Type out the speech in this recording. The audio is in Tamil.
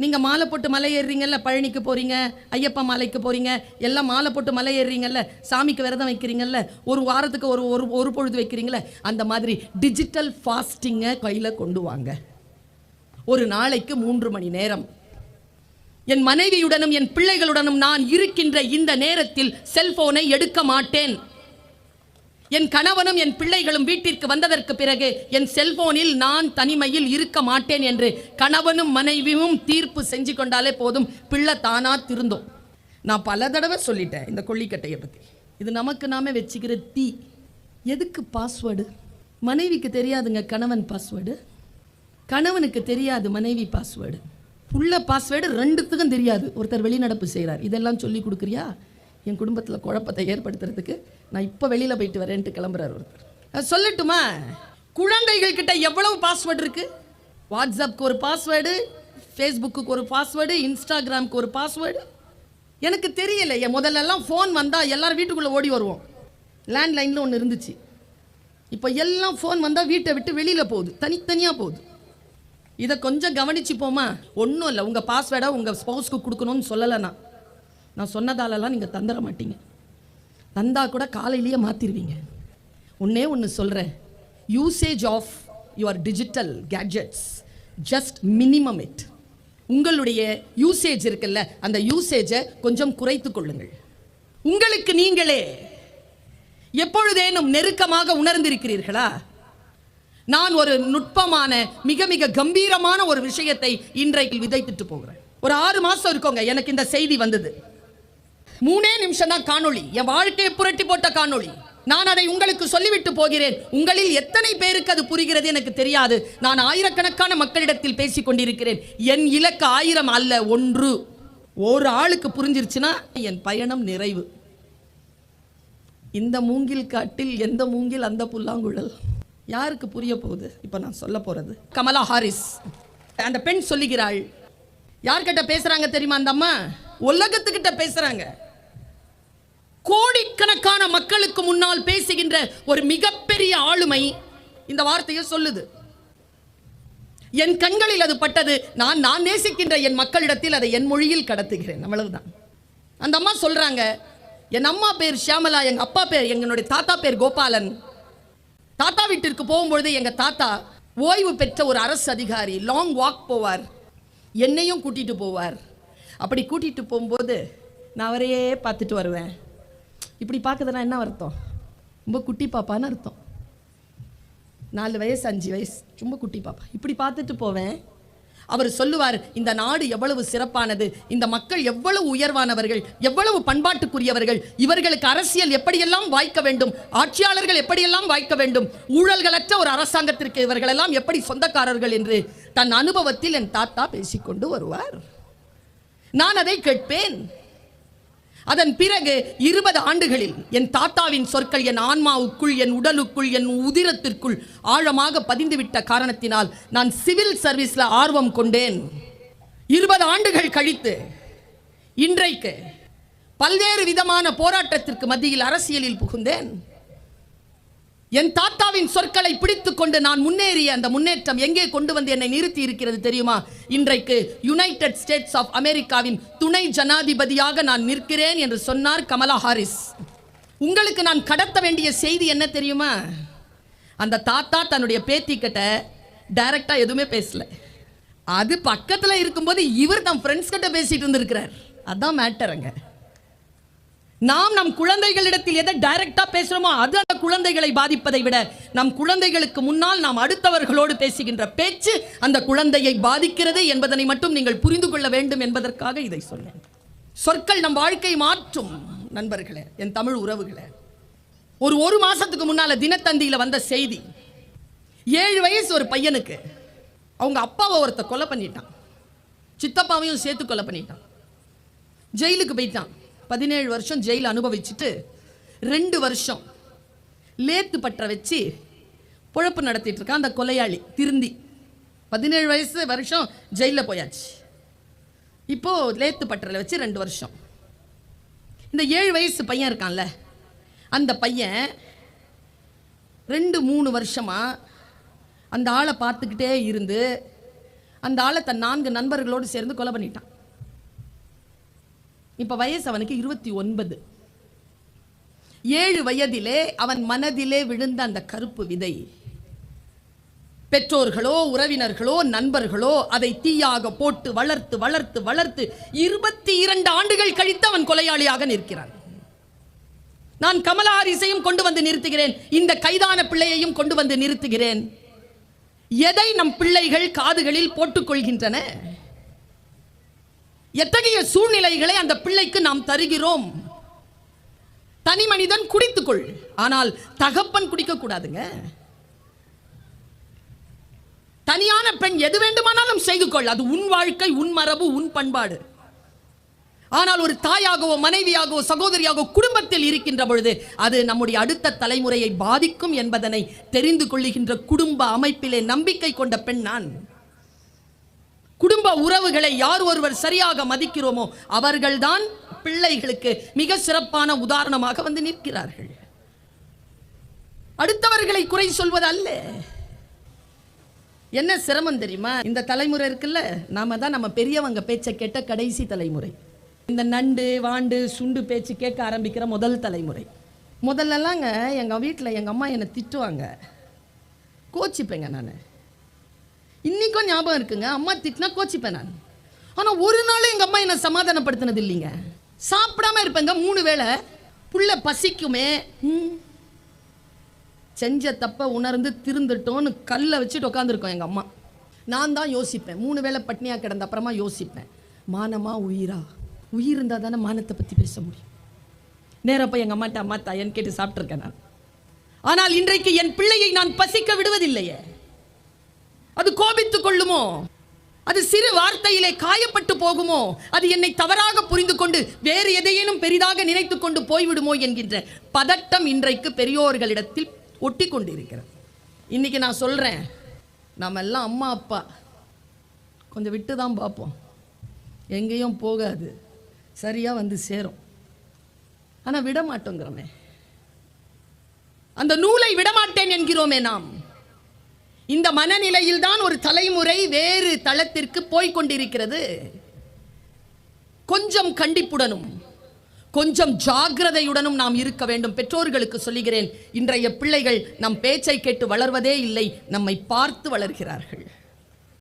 நீங்கள் மாலை போட்டு மலை ஏறுறீங்கல்ல, பழனிக்கு போகிறீங்க, ஐயப்பா மலைக்கு போகிறீங்க, எல்லாம் மாலை போட்டு மலை ஏறுறீங்கல்ல, சாமிக்கு விரதம் வைக்கிறீங்கல்ல, ஒரு வாரத்துக்கு ஒரு பொழுது வைக்கிறீங்களே, அந்த மாதிரி டிஜிட்டல் ஃபாஸ்டிங்கை கையில் கொண்டு வாங்க. ஒரு நாளைக்கு 3 மணி நேரம் என் மனைவியுடனும் என் பிள்ளைகளுடனும் நான் இருக்கின்ற இந்த நேரத்தில் செல்போனை எடுக்க மாட்டேன். என் கணவனும் என் பிள்ளைகளும் வீட்டிற்கு வந்ததற்கு பிறகு என் செல்போனில் நான் தனிமையில் இருக்க மாட்டேன் என்று கணவனும் மனைவியும் தீர்ப்பு செஞ்சு கொண்டாலே போதும், பிள்ளை தானா திருந்தோம். நான் பல தடவை சொல்லிட்டேன் இந்த கொள்ளிக்கட்டையை பற்றி. இது நமக்கு நாமே வச்சுக்கிற தீ. எதுக்கு பாஸ்வேர்டு? மனைவிக்கு தெரியாதுங்க கணவன் பாஸ்வேர்டு, கணவனுக்கு தெரியாது மனைவி பாஸ்வேர்டு, உள்ள பாஸ்வேர்டு ரெண்டுத்துக்கும் தெரியாது. ஒருத்தர் வெளிநடப்பு செய்கிறார், இதெல்லாம் சொல்லி கொடுக்குறியா? என் குடும்பத்தில் குழப்பத்தை ஏற்படுத்துறதுக்கு நான் இப்போ வெளியில் போயிட்டு வரேன்ட்டு கிளம்புறாரு ஒருத்தர். சொல்லட்டுமா, குழந்தைகள் கிட்ட எவ்வளவு பாஸ்வேர்டு இருக்கு? வாட்ஸ்அப்க்கு ஒரு பாஸ்வேர்டு, ஃபேஸ்புக்கு ஒரு பாஸ்வேர்டு, இன்ஸ்டாகிராமுக்கு ஒரு பாஸ்வேர்டு. எனக்கு தெரியல. என் முதல்லலாம் ஃபோன் வந்தால் எல்லாரும் வீட்டுக்குள்ளே ஓடி வருவோம். லேண்ட்லைனில் ஒன்று இருந்துச்சு. இப்போ எல்லாம் ஃபோன் வந்தால் வீட்டை விட்டு வெளியில் போகுது, தனித்தனியாக போகுது. இதை கொஞ்சம் கவனிச்சு போமா. ஒன்றும் இல்லை, உங்கள் பாஸ்வேர்டை உங்கள் ஸ்பௌஸ்க்கு கொடுக்கணும்னு சொல்லலைண்ணா, நான் சொன்னதாலலாம் நீங்கள் தந்துட மாட்டீங்க. தந்தா கூட காலையிலேயே மாற்றிடுவீங்க. ஒன்றே ஒன்று சொல்கிறேன், usage of your digital gadgets just minimum it. உங்களுடைய யூசேஜ் இருக்குல்ல, அந்த யூசேஜை கொஞ்சம் குறைத்து கொள்ளுங்கள். உங்களுக்கு நீங்களே எப்பொழுதேனும் நெருக்கமாக உணர்ந்திருக்கிறீர்களா? நான் ஒரு நுட்பமான மிக மிக கம்பீரமான ஒரு விஷயத்தை இன்றைக்கு விதைத்துட்டு போகிறேன். ஒரு 6 மாசம் இருக்கோங்க, எனக்கு இந்த செய்தி வந்தது. 3 நிமிஷம் தான் காணொளி, என் வாழ்க்கையை புரட்டி போட்ட காணொளி. நான் அதை உங்களுக்கு சொல்லிவிட்டு போகிறேன். உங்களில் எத்தனை பேருக்கு அது புரிகிறது எனக்கு தெரியாது. நான் ஆயிரக்கணக்கான மக்களிடத்தில் பேசிக் கொண்டிருக்கிறேன். என் இலக்கு 1000 அல்ல, 1. ஒரு ஆளுக்கு புரிஞ்சிருச்சுன்னா என் பயணம் நிறைவு. இந்த மூங்கில் காட்டில் எந்த மூங்கில் அந்த புல்லாங்குழல். யாருக்கு புரிய போகுது இப்போ நான் சொல்ல போறது? கமலா ஹாரிஸ் அந்த பெண் சொல்லுகிறாள். யார்கிட்ட பேசுறாங்க தெரியுமா? அந்த அம்மா உலகத்துக்கிட்ட பேசுறாங்க. கோடிக்கணக்கான மக்களுக்கு முன்னால் பேசுகின்ற ஒரு மிகப்பெரிய ஆளுமை இந்த வார்த்தையை சொல்லுது. என் கண்களில் அது பட்டது. நான் நேசிக்கின்ற என் மக்களிடத்தில் அதை என் மொழியில் கடத்துகிறேன், அவ்வளவுதான். அந்த அம்மா சொல்றாங்க, என் அம்மா பேர் ஷியாமலா, எங்க அப்பா பேர், எங்களுடைய தாத்தா பேர் கோபாலன். தாத்தா வீட்டிற்கு போகும்பொழுது எங்க தாத்தா ஓய்வு பெற்ற ஒரு அரசு அதிகாரி, லாங் வாக் போவார், என்னையும் கூட்டிட்டு போவார். அப்படி கூட்டிட்டு போகும்போது நான் அவரையே பார்த்துட்டு வருவேன். இப்படி பார்க்குறதுனா என்ன அர்த்தம்? ரொம்ப குட்டி பாப்பான்னு அர்த்தம். 4 வயசு 5 வயசு, ரொம்ப குட்டி பாப்பா. இப்படி பார்த்துட்டு போவேன். அவர் சொல்லுவார், இந்த நாடு எவ்வளவு சிறப்பானது, இந்த மக்கள் எவ்வளவு உயர்வானவர்கள், எவ்வளவு பண்பாட்டுக்குரியவர்கள், இவர்களுக்கு அரசியல் எப்படியெல்லாம் வாய்க்க வேண்டும், ஆட்சியாளர்கள் எப்படியெல்லாம் வாய்க்க வேண்டும், ஊழல்களற்ற ஒரு அரசாங்கத்திற்கு இவர்களெல்லாம் எப்படி சொந்தக்காரர்கள் என்று தன் அனுபவத்தில் என் தாத்தா பேசிக்கொண்டு வருவார். நான் அதை கேட்பேன். அதன் பிறகு 20 ஆண்டுகளில் என் தாத்தாவின் சொற்கள் என் ஆன்மாவுக்குள், என் உடலுக்குள், என் உதிரத்திற்குள் ஆழமாக பதிந்துவிட்ட காரணத்தினால் நான் சிவில் சர்வீஸ்ல ஆர்வம் கொண்டேன். 20 ஆண்டுகள் கழித்து இன்றைக்கு பல்வேறு விதமான போராட்டத்திற்கு மத்தியில் அரசியலில் புகுந்தேன். என் தாத்தாவின் சொற்களை பிடித்துக் கொண்டு நான் முன்னேறிய அந்த முன்னேற்றம் எங்கே கொண்டு வந்து என்னை நிறுத்தி இருக்கிறது தெரியுமா? இன்றைக்கு யுனைடெட் ஸ்டேட்ஸ் ஆஃப் அமெரிக்காவின் துணை ஜனாதிபதியாக நான் நிற்கிறேன் என்று சொன்னார் கமலா ஹாரிஸ். உங்களுக்கு நான் கடத்த வேண்டிய செய்தி என்ன தெரியுமா? அந்த தாத்தா தன்னுடைய பேத்தி கிட்ட டைரக்டா எதுவுமே பேசல. அது பக்கத்துல இருக்கும்போது இவர் தம் ஃப்ரெண்ட்ஸ் கிட்ட பேசிட்டு இருந்திருக்கிறார். அதான் மேட்டருங்க. நாம் நம் குழந்தைகளிடத்தில் எதை டைரக்டா பேசுறோமோ அது அந்த குழந்தைகளை பாதிப்பதை விட நம் குழந்தைகளுக்கு முன்னால் நாம் அடுத்தவர்களோடு பேசுகின்ற பேச்சு அந்த குழந்தையை பாதிக்கிறது என்பதனை மட்டும் நீங்கள் புரிந்து கொள்ள வேண்டும் என்பதற்காக இதை சொன்னேன். சொற்கள் நம் வாழ்க்கை மாற்றும் நண்பர்களே, என் தமிழ் உறவுகளே. ஒரு மாசத்துக்கு முன்னால தினத்தந்தியில வந்த செய்தி. 7 வயசு ஒரு பையனுக்கு அவங்க அப்பாவை ஒருத்த கொலை பண்ணிட்டான், சித்தப்பாவையும் சேர்த்து கொலை பண்ணிட்டான். ஜெயிலுக்கு போயிட்டான். 17 வருஷம் ஜெயில் அனுபவிச்சுட்டு 2 வருஷம் லேத்து பற்ற வச்சு பொழப்பு நடத்திட்டு இருக்கான் அந்த கொலையாளி. திருந்தி 17 வருஷம் ஜெயிலில் போயாச்சு. இப்போ லேத்து பற்றல வச்சு 2 வருஷம். இந்த 7 வயசு பையன் இருக்கான்ல, அந்த பையன் 2-3 வருஷமா அந்த ஆளை பார்த்துக்கிட்டே இருந்து அந்த ஆளை தன் 4 நண்பர்களோடு சேர்ந்து கொலை பண்ணிட்டான். இப்ப வயசு அவனுக்கு 29. 7 வயதிலே அவன் மனதிலே விழுந்த அந்த கருப்பு விதை, பெற்றோர்களோ உறவினர்களோ நண்பர்களோ அதை தீயாக போட்டு வளர்த்து வளர்த்து வளர்த்து 22 ஆண்டுகள் கழித்து அவன் கொலையாளியாக நிற்கிறான். நான் கமலா ஹாரிஸையும் கொண்டு வந்து நிறுத்துகிறேன், இந்த கைதான பிள்ளையையும் கொண்டு வந்து நிறுத்துகிறேன். எதை நம் பிள்ளைகள் காதுகளில் போட்டுக் கொள்கின்றன? எத்தகைய சூழ்நிலைகளை அந்த பிள்ளைக்கு நாம் தருகிறோம்? தனி மனிதன் குடித்துக்கொள், ஆனால் தகப்பன் குடிக்க கூடாதுங்க. தனியான பெண் எது வேண்டுமானாலும் செய்து கொள், அது உன் வாழ்க்கை, உன் மரபு, உன் பண்பாடு. ஆனால் ஒரு தாயாகவோ மனைவியாகவோ சகோதரியாகவோ குடும்பத்தில் இருக்கின்ற பொழுது அது நம்முடைய அடுத்த தலைமுறையை பாதிக்கும் என்பதனை தெரிந்து கொள்ளுகின்ற குடும்ப அமைப்பிலே நம்பிக்கை கொண்ட பெண் நான். குடும்ப உறவுகளை யார் ஒருவர் சரியாக மதிக்கிறோமோ அவர்கள்தான் பிள்ளைகளுக்கு மிக சிறப்பான உதாரணமாக வந்து நிற்கிறார்கள். அடுத்தவர்களை குறை சொல்வது அல்ல. என்ன சிரமம் தெரியுமா? இந்த தலைமுறை இருக்குல்ல, நாம தான் நம்ம பெரியவங்க பேச்சை கேட்ட கடைசி தலைமுறை. இந்த நண்டு வாண்டு சுண்டு பேச்சு கேட்க ஆரம்பிக்கிற முதல் தலைமுறை. முதல்லலாங்க எங்கள் வீட்டில் எங்கள் அம்மா என்னை திட்டுவாங்க, கோச்சிப்பேங்க. நான் இன்னைக்கும் ஞாபகம் இருக்குங்க, அம்மா திட்டினா கோச்சிப்பேன் நான். ஆனால் ஒரு நாள் எங்கள் அம்மா என்னை சமாதானப்படுத்தினது இல்லைங்க. சாப்பிடாம இருப்பேங்க 3 வேளை. புள்ள பசிக்குமே, செஞ்ச தப்ப உணர்ந்து திருந்துட்டோன்னு கல்லை வச்சுட்டு உட்காந்துருக்கோம் எங்கள் அம்மா. நான் தான் யோசிப்பேன், 3 வேளை பட்னியாக கிடந்த அப்புறமா யோசிப்பேன், மானமா உயிரா? உயிர் இருந்தால் தானே மானத்தை பற்றி பேச முடியும். நேராக போய் எங்கள் அம்மாட்ட அம்மா தாயன்னு கேட்டு சாப்பிட்ருக்கேன் நான். ஆனால் இன்றைக்கு என் பிள்ளையை நான் பசிக்க விடுவதில்லையே. அது கோபித்துக் கொள்ளுமோ? அது சிறு வார்த்தையிலே காயப்பட்டு போகுமோ? அது என்னை தவறாக புரிந்து கொண்டு வேறு எதையேனும் பெரிதாக நினைத்து கொண்டு போய்விடுமோ என்கின்ற பதட்டம் இன்றைக்கு பெரியோர்களிடத்தில் ஒட்டி கொண்டிருக்கிறது. இன்னைக்கு நான் சொல்றேன், நம்ம எல்லாம் அம்மா அப்பா கொஞ்சம் விட்டு தான் பார்ப்போம், எங்கேயும் போகாது, சரியா வந்து சேரும். ஆனா விட மாட்டோங்கிறோமே, அந்த நூலை விடமாட்டேன் என்கிறோமே நாம். இந்த மனநிலையில் தான் ஒரு தலைமுறை வேறு தளத்திற்கு போய்கொண்டிருக்கிறது. கொஞ்சம் கண்டிப்புடனும் கொஞ்சம் ஜாக்கிரதையுடனும் நாம் இருக்க வேண்டும். பெற்றோர்களுக்கு சொல்லுகிறேன், இன்றைய பிள்ளைகள் நம் பேச்சை கேட்டு வளர்வதே இல்லை, நம்மை பார்த்து வளர்கிறார்கள்.